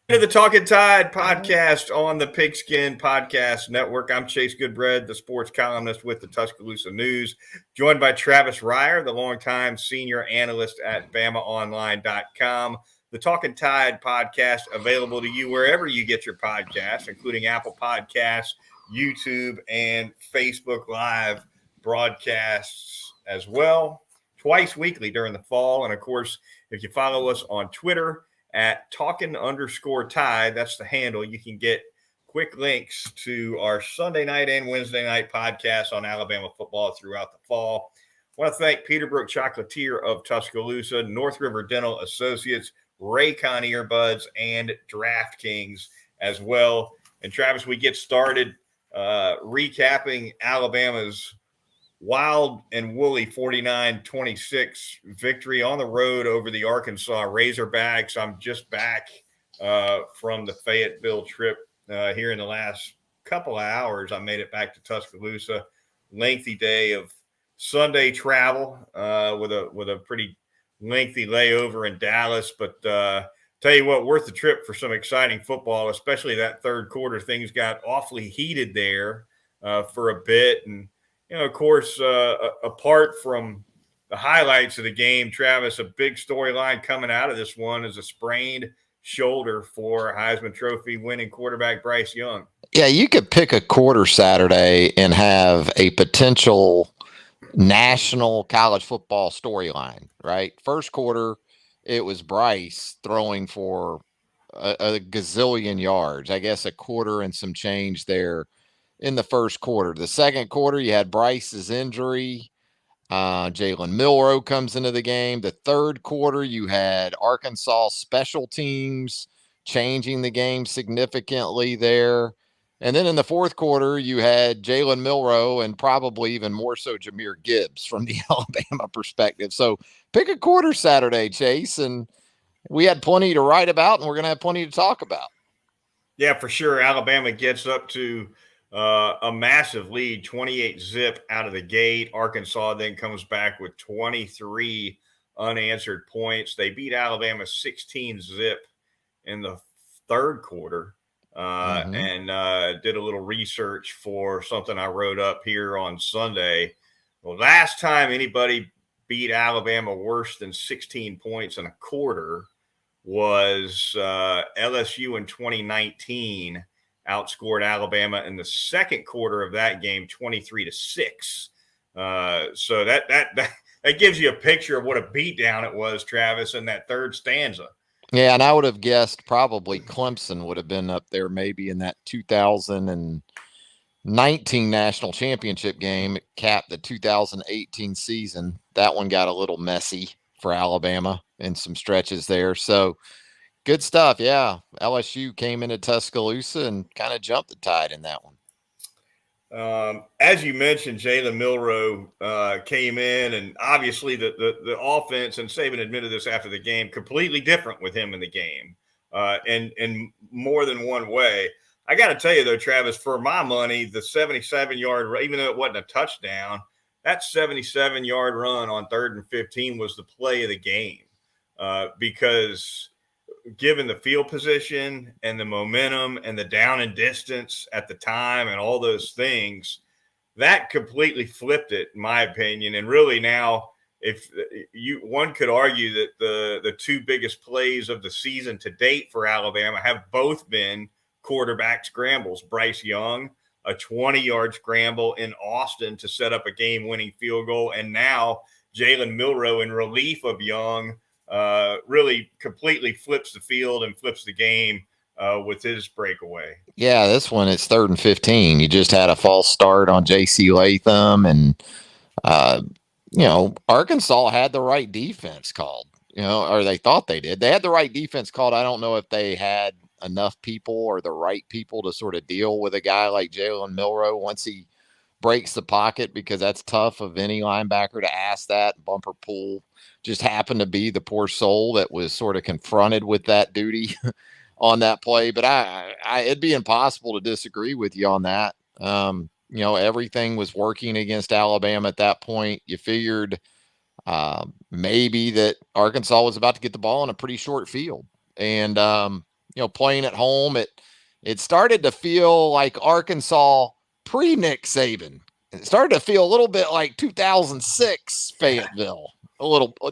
To the Talkin Tide podcast on the Pigskin Podcast Network. I'm Chase Goodbread, the sports columnist with the Tuscaloosa News, joined by Travis Reier, the longtime senior analyst at BamaOnline.com. The Talkin Tide podcast available to you wherever you get your podcasts, including Apple Podcasts, YouTube, and Facebook Live broadcasts as well, twice weekly during the fall. And of course, if you follow us on Twitter, at Talkin_Tide. That's the handle. You can get quick links to our Sunday night and Wednesday night podcasts on Alabama football throughout the fall. I want to thank Peterbrook Chocolatier of Tuscaloosa, North River Dental Associates, Raycon earbuds, and DraftKings as well. And Travis, we get started recapping Alabama's wild and woolly 49-26 victory on the road over the Arkansas Razorbacks. I'm just back from the Fayetteville trip here in the last couple of hours. I made it back to Tuscaloosa. Lengthy day of Sunday travel with a pretty lengthy layover in Dallas. But tell you what, worth the trip for some exciting football, especially that third quarter. Things got awfully heated there for a bit. And of course, apart from the highlights of the game, Travis, a big storyline coming out of this one is a sprained shoulder for Heisman Trophy winning quarterback Bryce Young. Yeah, you could pick a quarter Saturday and have a potential national college football storyline, right? First quarter, it was Bryce throwing for a gazillion yards, I guess a quarter and some change there in the first quarter. The second quarter, you had Bryce's injury. Jalen Milroe comes into the game. The third quarter, you had Arkansas special teams changing the game significantly there. And then in the fourth quarter, you had Jalen Milroe and probably even more so Jahmyr Gibbs from the Alabama perspective. So pick a quarter Saturday, Chase, and we had plenty to write about, and we're going to have plenty to talk about. Yeah, for sure. Alabama gets up to a massive lead, 28-zip out of the gate. Arkansas then comes back with 23 unanswered points. They beat Alabama 16-zip in the third quarter. And did a little research for something I wrote up here on Sunday. The last time anybody beat Alabama worse than 16 points in a quarter was LSU in 2019. Outscored Alabama in the second quarter of that game 23-6. So that gives you a picture of what a beatdown it was, Travis, in that third stanza. Yeah, and I would have guessed probably Clemson would have been up there maybe in that 2019 national championship game. It capped the 2018 season. That one got a little messy for Alabama in some stretches there. So good stuff. Yeah, LSU came into Tuscaloosa and kind of jumped the tide in that one. As you mentioned, Jalen Milroe came in, and obviously the offense, and Saban admitted this after the game, completely different with him in the game, in more than one way. I got to tell you, though, Travis, for my money, the 77-yard, even though it wasn't a touchdown, that 77-yard run on 3rd and 15 was the play of the game because – given the field position and the momentum and the down and distance at the time and all those things, that completely flipped it, in my opinion. And really now, if one could argue that the two biggest plays of the season to date for Alabama have both been quarterback scrambles. Bryce Young, a 20-yard scramble in Austin to set up a game-winning field goal, and now Jalen Milroe in relief of Young really completely flips the field and flips the game with his breakaway. Yeah, this one it's 3rd and 15. You just had a false start on J.C. Latham, and Arkansas had the right defense called. Or they thought they did. They had the right defense called. I don't know if they had enough people or the right people to sort of deal with a guy like Jalen Milroe once he breaks the pocket, because that's tough of any linebacker to ask that. Bumper Pool just happened to be the poor soul that was sort of confronted with that duty on that play. But it'd be impossible to disagree with you on that. Everything was working against Alabama at that point. You figured maybe that Arkansas was about to get the ball in a pretty short field. And playing at home. It started to feel like Arkansas pre-Nick Saban. It started to feel a little bit like 2006 Fayetteville,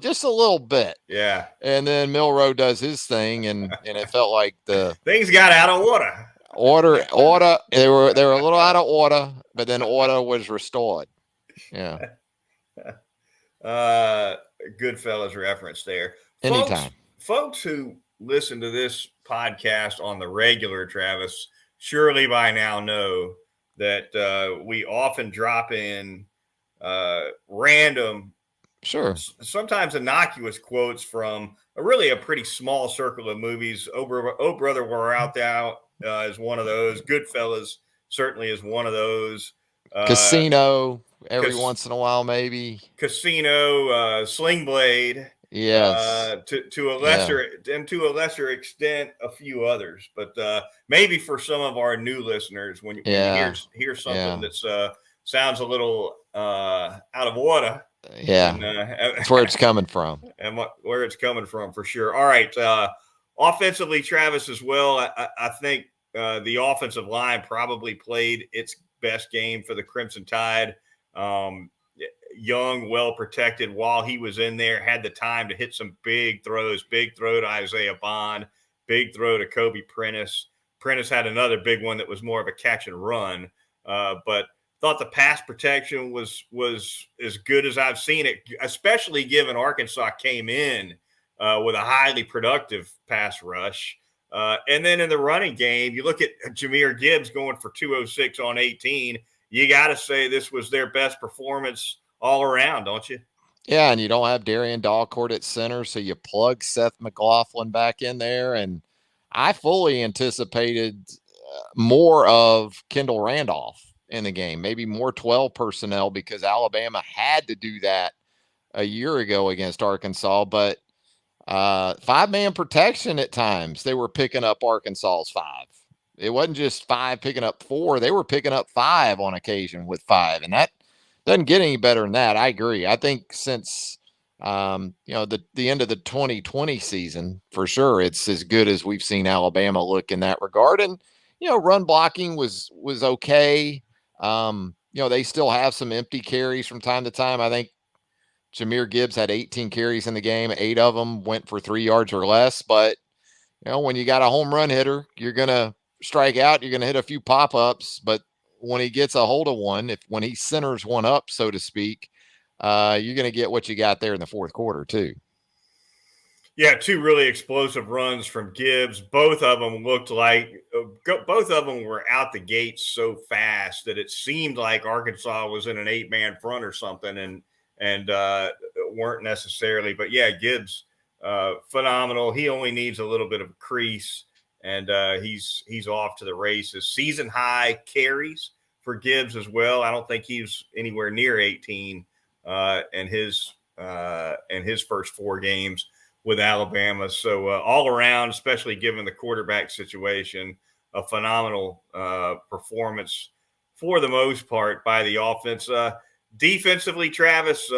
just a little bit. Yeah. And then Milroe does his thing, and it felt like the things got out of order. Order. They were a little out of order, but then order was restored. Yeah. Goodfellas reference there. Anytime. Folks who listen to this podcast on the regular, Travis, surely by now know that we often drop in random, sure, sometimes innocuous quotes from a pretty small circle of movies. Oh Brother, We're Out There is one of those. Goodfellas certainly is one of those. Casino every once in a while, maybe. Casino, Sling Blade. Yes. To a lesser extent, a few others, but maybe for some of our new listeners, when you hear something that's sounds a little out of order, that's where it's coming from, and where it's coming from for sure. All right, offensively, Travis, as well. I think the offensive line probably played its best game for the Crimson Tide. Young, well protected while he was in there, had the time to hit some big throws. Big throw to Isaiah Bond, big throw to Kobe Prentice. Prentice had another big one that was more of a catch and run, but thought the pass protection was as good as I've seen it, especially given Arkansas came in with a highly productive pass rush. And then in the running game, you look at Jahmyr Gibbs going for 206 on 18. You got to say this was their best performance all around, don't you? Yeah, and you don't have Darian Dalcourt at center, so you plug Seth McLaughlin back in there. And I fully anticipated more of Kendall Randolph in the game, maybe more 12 personnel, because Alabama had to do that a year ago against Arkansas. But 5-man protection at times, they were picking up Arkansas's 5. It wasn't just 5 picking up 4. They were picking up 5 on occasion with 5. And that doesn't get any better than that. I agree. I think since, the end of the 2020 season, for sure, it's as good as we've seen Alabama look in that regard. And, run blocking was okay. They still have some empty carries from time to time. I think Jahmyr Gibbs had 18 carries in the game. 8 of them went for 3 yards or less. But, when you got a home run hitter, you're going to strike out. You're going to hit a few pop-ups. But when he gets a hold of one, when he centers one up, so to speak, you're going to get what you got there in the fourth quarter too. Yeah, 2 really explosive runs from Gibbs. Both of them looked like both of them were out the gate so fast that it seemed like Arkansas was in an 8-man front or something, and weren't necessarily. But yeah, Gibbs, phenomenal. He only needs a little bit of a crease, and he's off to the races. Season high carries for Gibbs as well. I don't think he's anywhere near 18 in his first 4 games with Alabama. So all around, especially given the quarterback situation, a phenomenal performance for the most part by the offense. Defensively, Travis,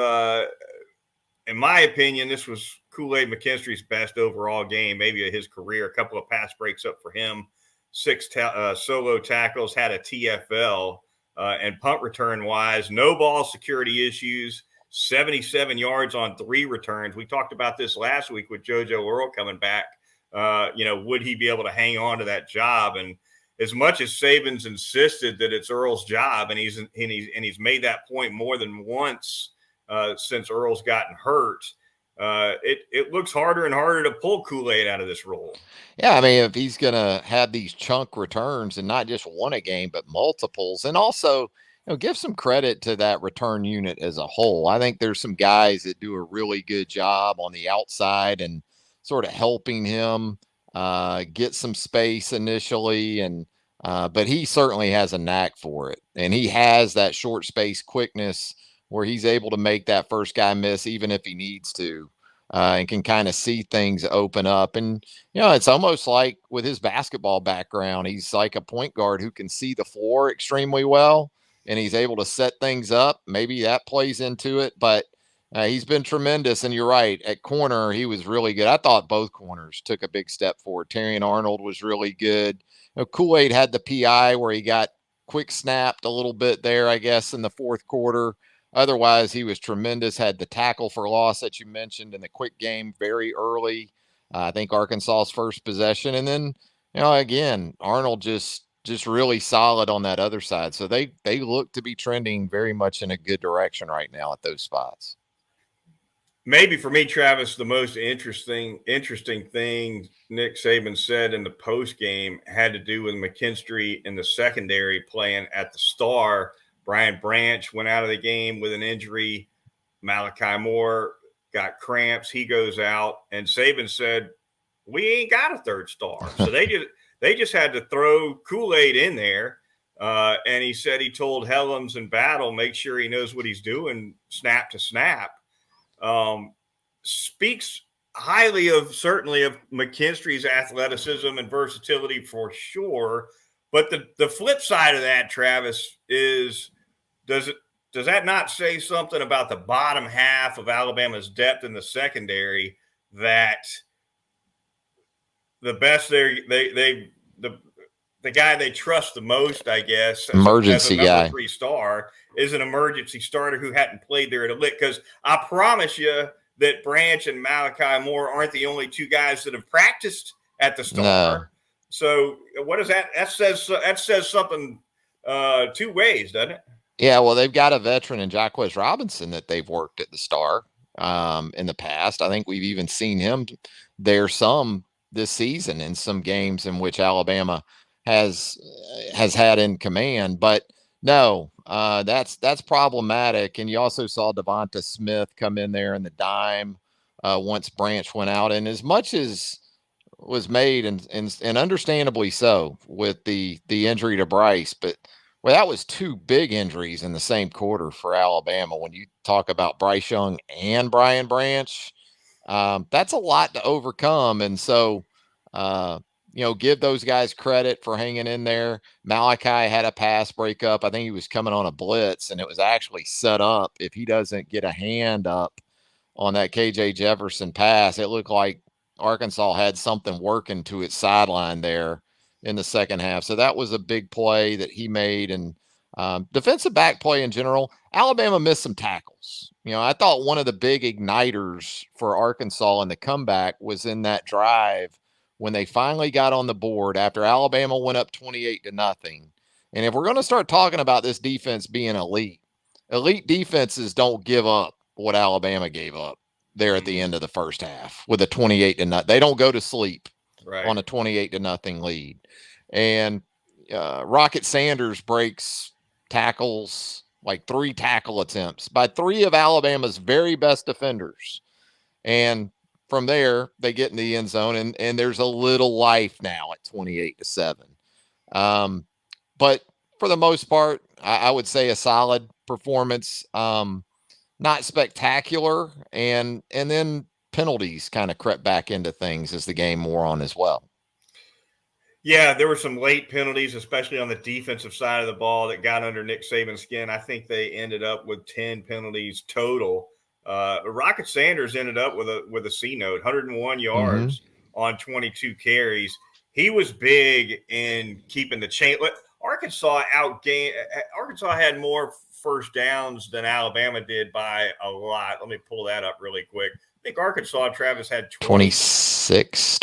in my opinion, this was Kool-Aid McKinstry's best overall game, maybe of his career. A couple of pass breaks up for him, 6 solo tackles, had a TFL, and punt return wise, no ball security issues, 77 yards on 3 returns. We talked about this last week with JoJo Earl coming back. Would he be able to hang on to that job? And as much as Saban's insisted that it's Earl's job, and he's made that point more than once since Earl's gotten hurt, it looks harder and harder to pull Kool-Aid out of this role. Yeah, I mean, if he's going to have these chunk returns and not just one a game, but multiples, and also, give some credit to that return unit as a whole. I think there's some guys that do a really good job on the outside and sort of helping him get some space initially, and but he certainly has a knack for it, and he has that short space quickness where he's able to make that first guy miss even if he needs to, and can kind of see things open up. And it's almost like with his basketball background, he's like a point guard who can see the floor extremely well, and he's able to set things up. Maybe that plays into it, but He's been tremendous, and you're right. At corner, he was really good. I thought both corners took a big step forward. Terrion Arnold was really good. Kool-Aid had the PI where he got quick snapped a little bit there, I guess, in the fourth quarter. Otherwise, he was tremendous. Had the tackle for loss that you mentioned in the quick game very early. I think Arkansas's first possession, and then again, Arnold just really solid on that other side. So they look to be trending very much in a good direction right now at those spots. Maybe for me, Travis, the most interesting thing Nick Saban said in the post game had to do with McKinstry in the secondary playing at the Star. Brian Branch went out of the game with an injury. Malachi Moore got cramps. He goes out, and Saban said, "We ain't got a third star." So they just had to throw Kool-Aid in there. And he said he told Helms and Battle, make sure he knows what he's doing snap to snap. Speaks highly of certainly of McKinstry's athleticism and versatility for sure. But the flip side of that, Travis, is does that not say something about the bottom half of Alabama's depth in the secondary, that the best the guy they trust the most, I guess, as a number 3 star, is an emergency starter who hadn't played there at a lick? Because I promise you that Branch and Malachi Moore aren't the only 2 guys that have practiced at the Star. No. So what is that? That says something 2 ways, doesn't it? Yeah, well, they've got a veteran in Jacquez Robinson that they've worked at the Star in the past. I think we've even seen him there some this season in some games in which Alabama has had in command. But no, that's problematic. And you also saw Devonta Smith come in there in the dime once Branch went out. And as much as was made, and understandably so, with the injury to Bryce, but that was 2 big injuries in the same quarter for Alabama. When you talk about Bryce Young and Brian Branch, that's a lot to overcome. And so, give those guys credit for hanging in there. Malachi had a pass breakup. I think he was coming on a blitz, and it was actually set up. If he doesn't get a hand up on that KJ Jefferson pass, it looked like Arkansas had something working to its sideline there in the second half. So that was a big play that he made. And defensive back play in general, Alabama missed some tackles. I thought one of the big igniters for Arkansas in the comeback was in that drive when they finally got on the board after Alabama went up 28-0. And if we're going to start talking about this defense being elite defenses don't give up what Alabama gave up there at the end of the first half with a 28-0. They don't go to sleep on a 28-0 lead. And Rocket Sanders breaks tackles, like 3 tackle attempts by 3 of Alabama's very best defenders. And from there, they get in the end zone, and there's a little life now at 28-7. But for the most part, I would say a solid performance. Not spectacular, and then penalties kind of crept back into things as the game wore on as well. Yeah, there were some late penalties, especially on the defensive side of the ball, that got under Nick Saban's skin. I think they ended up with 10 penalties total. Rocket Sanders ended up with a C note, 101 yards on 22 carries. He was big in keeping the chain. Arkansas had more first downs than Alabama did by a lot. Let me pull that up really quick. I think Arkansas, Travis, had 26.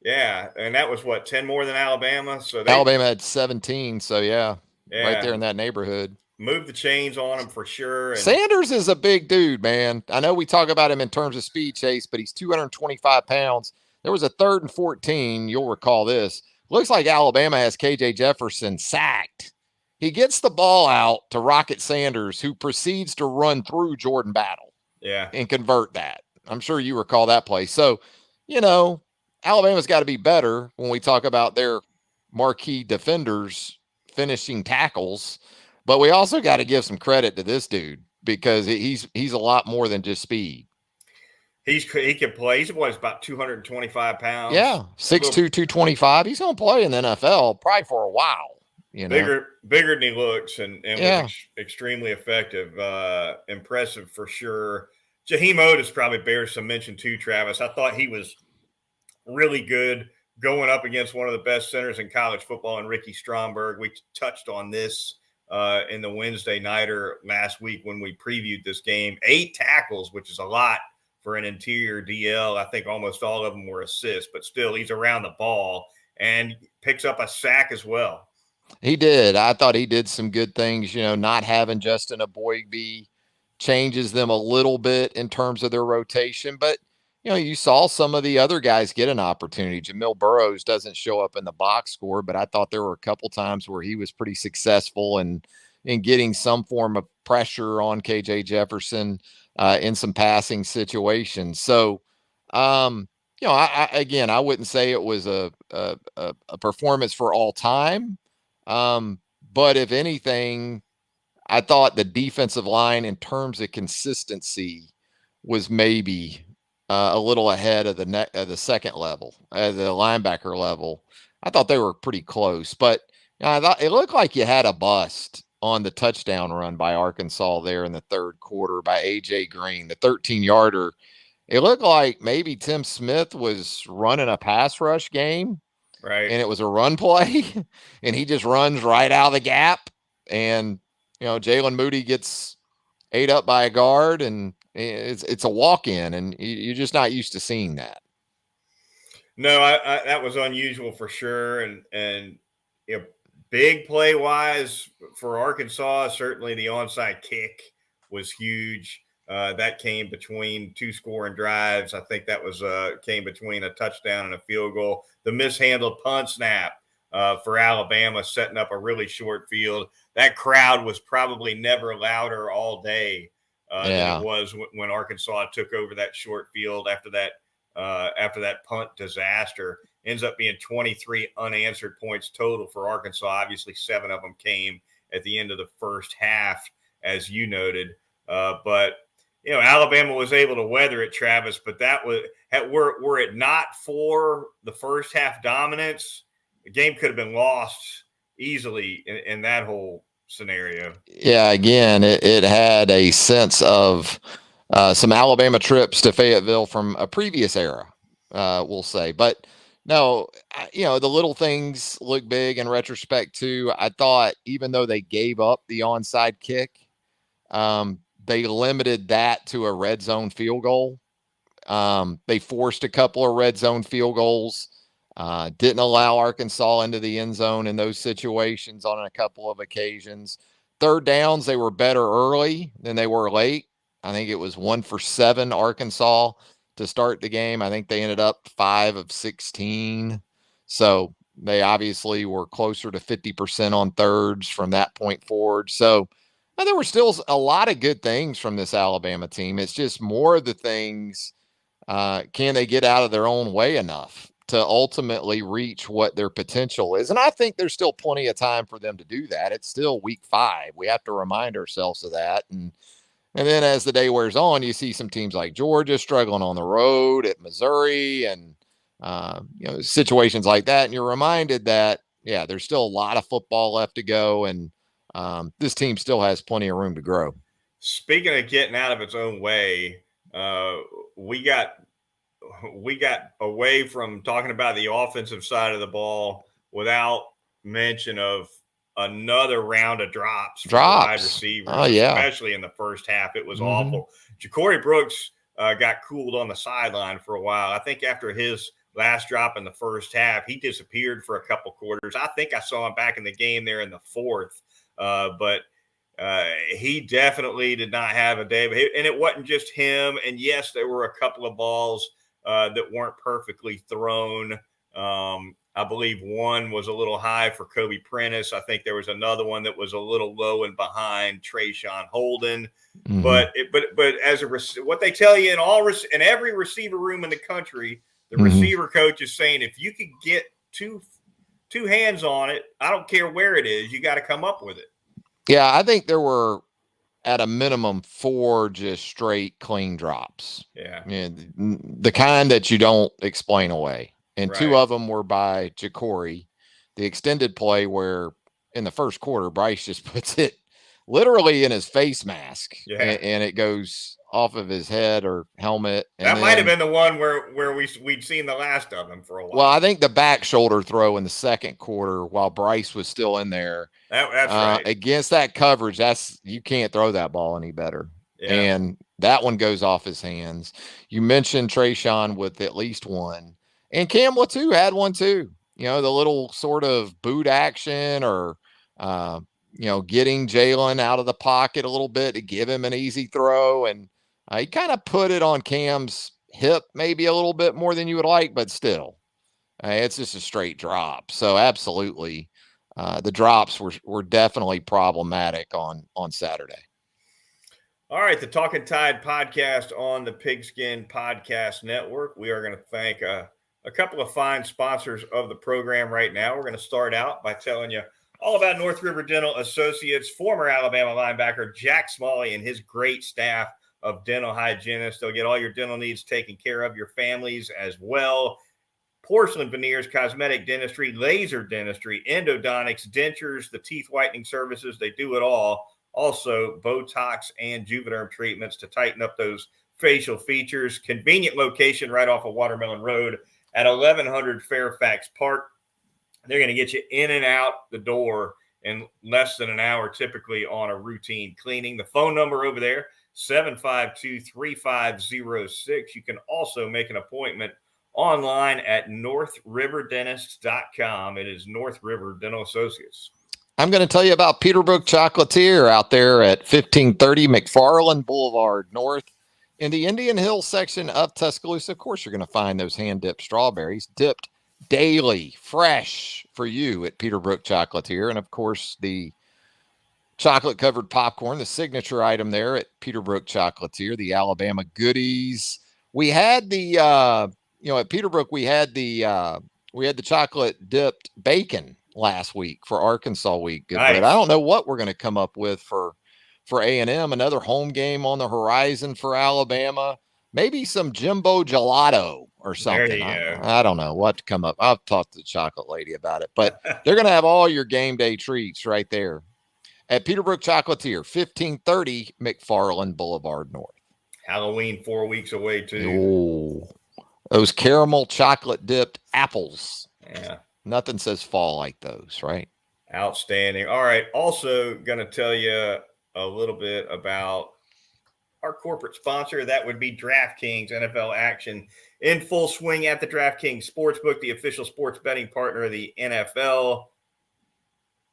Yeah, and that was 10 more than Alabama. So Alabama had 17. So yeah, right there in that neighborhood. Move the chains on him for sure. And Sanders is a big dude, man. I know we talk about him in terms of speed, Chase, but he's 225 pounds. There was a 3rd and 14. You'll recall this. Looks like Alabama has KJ Jefferson sacked. He gets the ball out to Rocket Sanders, who proceeds to run through Jordan Battle. Yeah. And convert that. I'm sure you recall that play. So, Alabama's got to be better when we talk about their marquee defenders finishing tackles. But we also got to give some credit to this dude because he's a lot more than just speed. He can play. He's about 225 pounds. Yeah, 6'2", 225. He's going to play in the NFL probably for a while. you know? Bigger than he looks, and Yeah. was extremely effective. Impressive for sure. Jaheim Otis probably bears some mention too, Travis. I thought he was really good going up against one of the best centers in college football, and Ricky Stromberg. We touched on this in the Wednesday nighter last week when we previewed this game. 8 tackles, which is a lot for an interior DL. I think almost all of them were assists, but still, he's around the ball and picks up a sack as well. He did. I thought he did some good things, not having Justin Aboigbe changes them a little bit in terms of their rotation, but you saw some of the other guys get an opportunity. Jamil Burrows doesn't show up in the box score, but I thought there were a couple times where he was pretty successful in getting some form of pressure on KJ Jefferson in some passing situations. So, I wouldn't say it was a performance for all time. But if anything, I thought the defensive line in terms of consistency was maybe a little ahead of the second level, the linebacker level. I thought they were pretty close, but I thought it looked like you had a bust on the touchdown run by Arkansas there in the third quarter by AJ Green, the 13-yarder. It looked like maybe Tim Smith was running a pass rush game. Right. And it was a run play, and he just runs right out of the gap. And, Jalen Moody gets ate up by a guard, and it's a walk-in, and you're just not used to seeing that. No, that was unusual for sure. And big play wise for Arkansas, certainly the onside kick was huge. That came between 2 scoring drives. I think that was came between a touchdown and a field goal. The mishandled punt snap for Alabama, setting up a really short field. That crowd was probably never louder all day than it was when Arkansas took over that short field after that punt disaster. Ends up being 23 unanswered points total for Arkansas. Obviously, 7 of them came at the end of the first half, as you noted. But Alabama was able to weather it, Travis. But that was were it not for the first half dominance, the game could have been lost easily in that whole scenario. Yeah, again, it had a sense of some Alabama trips to Fayetteville from a previous era, we'll say. But no, the little things look big in retrospect too. I thought even though they gave up the onside kick, they limited that to a red zone field goal. They forced a couple of red zone field goals, didn't allow Arkansas into the end zone in those situations on a couple of occasions. Third downs, they were better early than they were late. I think it was 1 for 7 Arkansas to start the game. I think they ended up 5 of 16. So they obviously were closer to 50% on thirds from that point forward. So there were still a lot of good things from this Alabama team. It's just more of the things, can they get out of their own way enough to ultimately reach what their potential is? And I think there's still plenty of time for them to do that. It's still week 5. We have to remind ourselves of that. And then as the day wears on, you see some teams like Georgia struggling on the road, at Missouri, and situations like that. And you're reminded that, there's still a lot of football left to go, and this team still has plenty of room to grow. Speaking of getting out of its own way, we got away from talking about the offensive side of the ball without mention of another round of drops for wide receivers, especially in the first half. It was awful. Ja'Cory Brooks got cooled on the sideline for a while. I think after his last drop in the first half, he disappeared for a couple quarters. I think I saw him back in the game there in the fourth, but he definitely did not have a day. And it wasn't just him. And yes, there were a couple of balls that weren't perfectly thrown. I believe one was a little high for Kobe Prentice. I think there was another one that was a little low and behind Trayshawn Holden. But as what they tell you in every receiver room in the country, the receiver coach is saying, if you could get two hands on it, I don't care where it is, you got to come up with it. Yeah, I think there were at a minimum 4 just straight clean drops. Yeah. The kind that you don't explain away. And 2 of them were by Ja'Cory. The extended play where in the first quarter, Bryce just puts it literally in his face mask, Yeah. and it goes off of his head or helmet. And that then, might have been the one where we'd seen the last of him for a while. Well, I think the back shoulder throw in the second quarter while Bryce was still in there. That's right. Against that coverage, you can't throw that ball any better. Yeah. And that one goes off his hands. You mentioned Trayshawn with at least one. And Cam too had one too. You know, the little sort of boot action or getting Jalen out of the pocket a little bit to give him an easy throw. And he kind of put it on Cam's hip maybe a little bit more than you would like, but still. It's just a straight drop. So absolutely, the drops were definitely problematic on Saturday. All right, the Talkin Tide podcast on the Pigskin Podcast Network. We are going to thank a couple of fine sponsors of the program right now. We're going to start out by telling you all about North River Dental Associates, former Alabama linebacker Jack Smalley and his great staff of dental hygienists. They'll get all your dental needs taken care of, your families as well. Porcelain veneers, cosmetic dentistry, laser dentistry, endodontics, dentures, the teeth whitening services. They do it all. Also, Botox and Juvederm treatments to tighten up those facial features. Convenient location right off of Watermelon Road at 1100 Fairfax Park. They're going to get you in and out the door in less than an hour, typically on a routine cleaning. The phone number over there, 752-3506. You can also make an appointment online at northriverdentist.com. It is North River Dental Associates. I'm going to tell you about Peterbrook Chocolatier out there at 1530 McFarland Boulevard North in the Indian Hills section of Tuscaloosa. Of course, you're going to find those hand-dipped strawberries dipped daily, fresh for you at Peterbrook Chocolatier. And, of course, the chocolate-covered popcorn, the signature item there at Peterbrook Chocolatier, the Alabama goodies. We had the at Peterbrook, we had the chocolate dipped bacon last week for Arkansas week. Goodbread. Nice. I don't know what we're going to come up with for A&M. Another home game on the horizon for Alabama. Maybe some Jimbo gelato or something. I don't know what to come up. I'll talk to the chocolate lady about it. But they're going to have all your game day treats right there at Peterbrook Chocolatier, 1530 McFarland Boulevard North. Halloween 4 weeks away, too. Oh, those caramel chocolate dipped apples. Yeah. Nothing says fall like those, right? Outstanding. All right. Also going to tell you a little bit about our corporate sponsor. That would be DraftKings. NFL action in full swing at the DraftKings Sportsbook, the official sports betting partner of the NFL.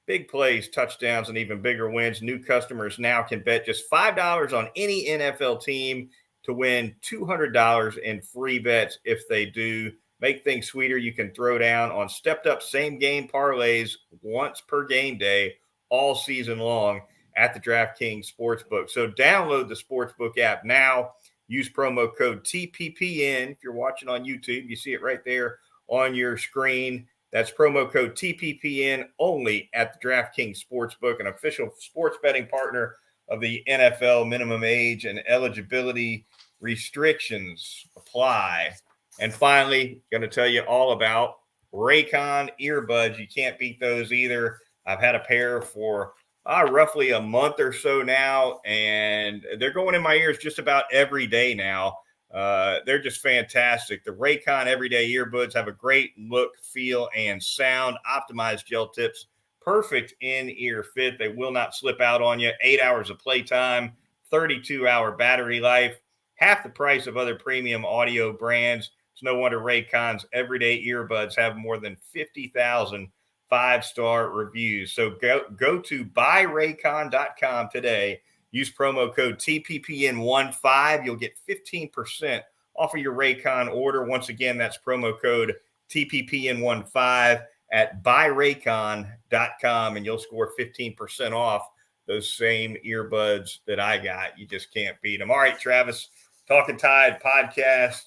Big plays, touchdowns, and even bigger wins. New customers now can bet just $5 on any NFL team to win $200 in free bets if they do. Make things sweeter. You can throw down on stepped-up same-game parlays once per game day all season long at the DraftKings Sportsbook. So download the Sportsbook app now. Use promo code TPPN. If you're watching on YouTube, you see it right there on your screen. That's promo code TPPN only at the DraftKings Sportsbook, an official sports betting partner of the NFL. Minimum age and eligibility restrictions apply. And finally, going to tell you all about Raycon earbuds. You can't beat those either. I've had a pair for roughly a month or so now, and they're going in my ears just about every day now. They're just fantastic. The Raycon everyday earbuds have a great look, feel, and sound. Optimized gel tips, perfect in-ear fit. They will not slip out on you. 8 hours of playtime, 32-hour battery life, half the price of other premium audio brands. It's no wonder Raycon's everyday earbuds have more than 50,000 5-star reviews. So go to buyraycon.com today. Use promo code TPPN15. You'll get 15% off of your Raycon order. Once again, that's promo code TPPN15 at buyraycon.com, and you'll score 15% off those same earbuds that I got. You just can't beat them. All right, Travis, Talkin Tide podcast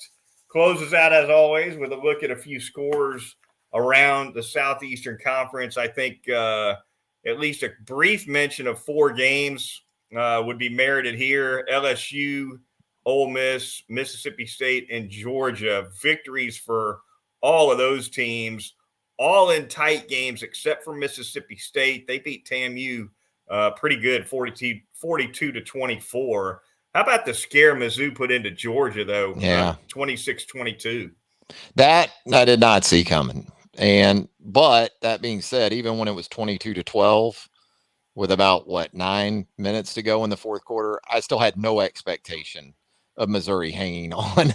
closes out, as always, with a look at a few scores around the Southeastern Conference. I think at least a brief mention of 4 games would be merited here. LSU, Ole Miss, Mississippi State, and Georgia. Victories for all of those teams. all in tight games except for Mississippi State. They beat TAMU pretty good, 42-24. How about the scare Mizzou put into Georgia, though? Yeah. 26-22. That I did not see coming. But that being said, even when it was 22-12 with about 9 minutes to go in the fourth quarter, I still had no expectation of Missouri hanging on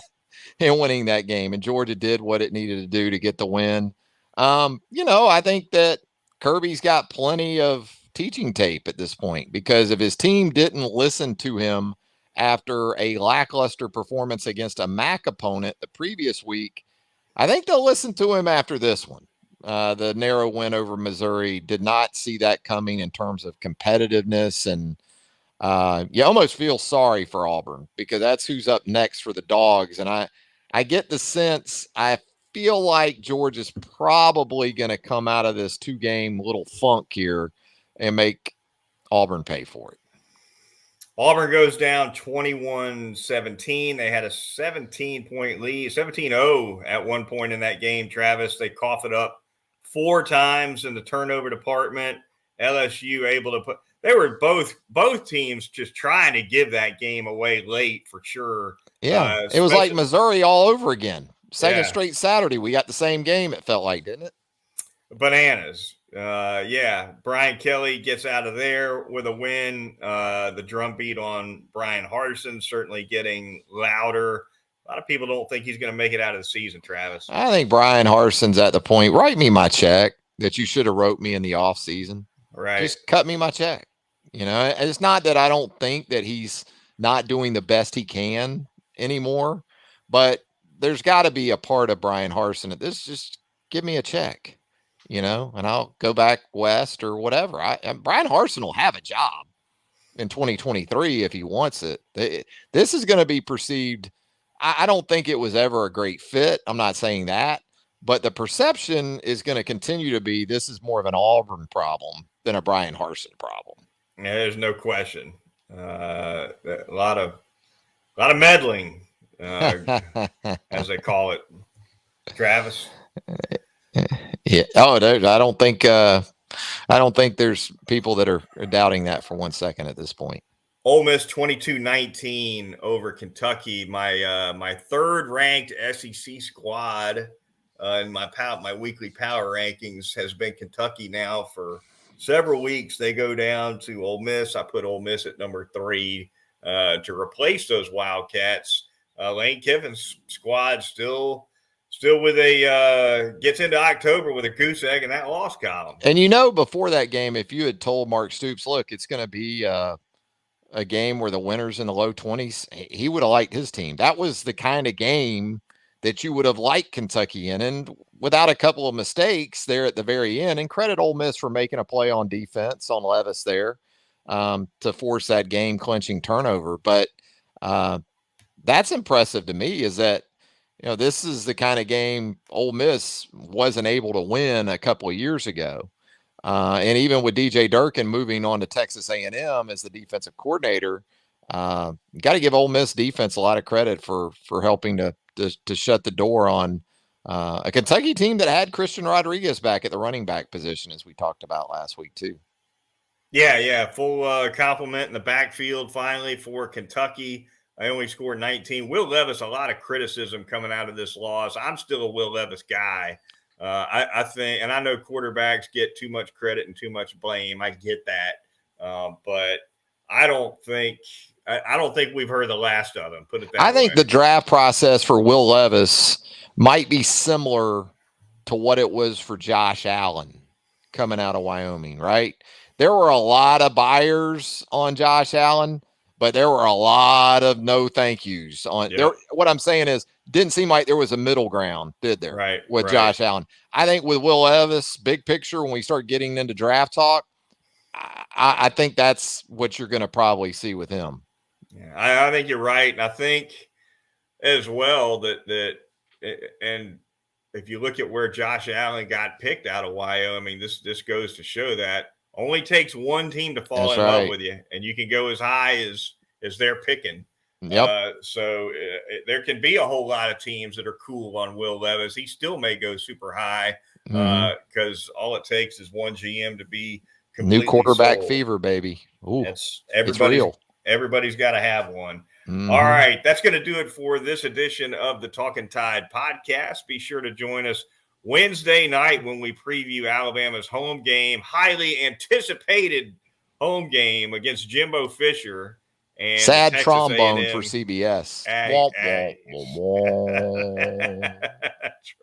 and winning that game. And Georgia did what it needed to do to get the win. I think that Kirby's got plenty of teaching tape at this point, because if his team didn't listen to him after a lackluster performance against a MAC opponent the previous week, I think they'll listen to him after this one. The narrow win over Missouri, did not see that coming in terms of competitiveness. And you almost feel sorry for Auburn, because that's who's up next for the Dogs. And I get the sense, I feel like Georgia's probably going to come out of this 2-game little funk here and make Auburn pay for it. Auburn goes down 21-17. They had a 17-point lead, 17-0 at one point in that game, Travis. They cough it up 4 times in the turnover department. LSU able to put – they were both teams just trying to give that game away late for sure. Yeah, it was like Missouri all over again. Second straight Saturday, we got the same game, it felt like, didn't it? Bananas. Brian Kelly gets out of there with a win. The drumbeat on Brian Harsin certainly getting louder. A lot of people don't think he's going to make it out of the season, Travis. I think Brian Harsin's at the point, write me my check that you should have wrote me in the off season. Right. Just cut me my check. It's not that I don't think that he's not doing the best he can anymore, but there's got to be a part of Brian Harsin at this. Just give me a check, and I'll go back west or whatever. Brian Harsin will have a job in 2023 if he wants it. This is going to be perceived. I don't think it was ever a great fit. I'm not saying that, but the perception is going to continue to be this is more of an Auburn problem than a Brian Harsin problem. Yeah, there's no question. A lot of meddling, as they call it. Travis. Yeah. Oh, I don't think there's people that are doubting that for 1 second at this point. Ole Miss 22-19 over Kentucky. My third ranked SEC squad in my weekly power rankings has been Kentucky now for several weeks. They go down to Ole Miss. I put Ole Miss at number 3 to replace those Wildcats. Lane Kiffin's squad still with gets into October with a goose egg in that loss column. And before that game, if you had told Mark Stoops, look, it's going to be a game where the winner's in the low 20s, he would have liked his team. That was the kind of game that you would have liked Kentucky in. And without a couple of mistakes there at the very end, and credit Ole Miss for making a play on defense on Levis there to force that game clinching turnover. But that's impressive to me, is that, this is the kind of game Ole Miss wasn't able to win a couple of years ago. And even with DJ Durkin moving on to Texas A&M as the defensive coordinator, got to give Ole Miss defense a lot of credit for helping to shut the door on a Kentucky team that had Christian Rodriguez back at the running back position, as we talked about last week too. Yeah, full complement in the backfield finally for Kentucky. I only scored 19. Will Levis, a lot of criticism coming out of this loss. I'm still a Will Levis guy. I think, and I know quarterbacks get too much credit and too much blame. I get that, but I don't think we've heard the last of them. Put it that way. I think the draft process for Will Levis might be similar to what it was for Josh Allen coming out of Wyoming, right? There were a lot of buyers on Josh Allen, but there were a lot of no thank yous on there. What I'm saying is, didn't seem like there was a middle ground, did there? Right. With Josh Allen. I think with Will Levis, big picture, when we start getting into draft talk, I think that's what you're going to probably see with him. Yeah, I think you're right. And I think as well that and if you look at where Josh Allen got picked out of Wyoming, this goes to show that only takes one team to fall in love with you, and you can go as high as they're picking. Yep. So there can be a whole lot of teams that are cool on Will Levis. He still may go super high. because all it takes is one GM to be new quarterback sold. fever, baby. Ooh, it's real. Everybody's got to have one. Mm-hmm. All right, that's going to do it for this edition of the Talkin Tide podcast. Be sure to join us Wednesday night when we preview Alabama's home game, highly anticipated home game against Jimbo Fisher. And sad Texas trombone A&M. for CBS. That's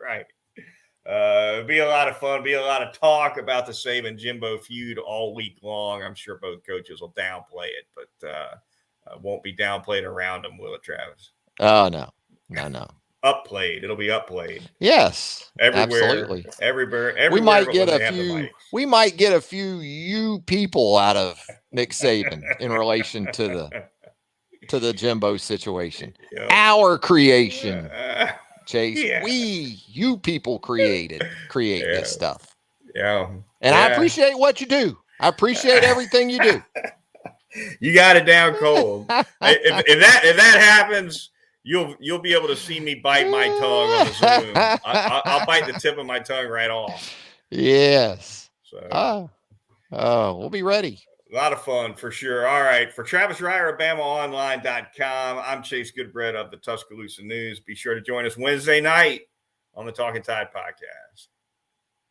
right. It'll be a lot of fun. Be a lot of talk about the Saban Jimbo feud all week long. I'm sure both coaches will downplay it, but won't be downplayed around them, will it, Travis? Oh no. Upplayed. It'll be upplayed. Yes, everywhere, absolutely. Everywhere. We might get a few. We might get a few you people out of Nick Saban in relation to the Jimbo situation. Yep. Our creation, Chase. Yeah. You people create this stuff. Yeah. And I appreciate what you do. I appreciate everything you do. You got it down cold. if that happens, you'll be able to see me bite my tongue on the Zoom. I'll bite the tip of my tongue right off. Yes. So. We'll be ready. A lot of fun for sure. All right. For Travis Reier of BamaOnline.com, I'm Chase Goodbread of the Tuscaloosa News. Be sure to join us Wednesday night on the Talkin Tide podcast.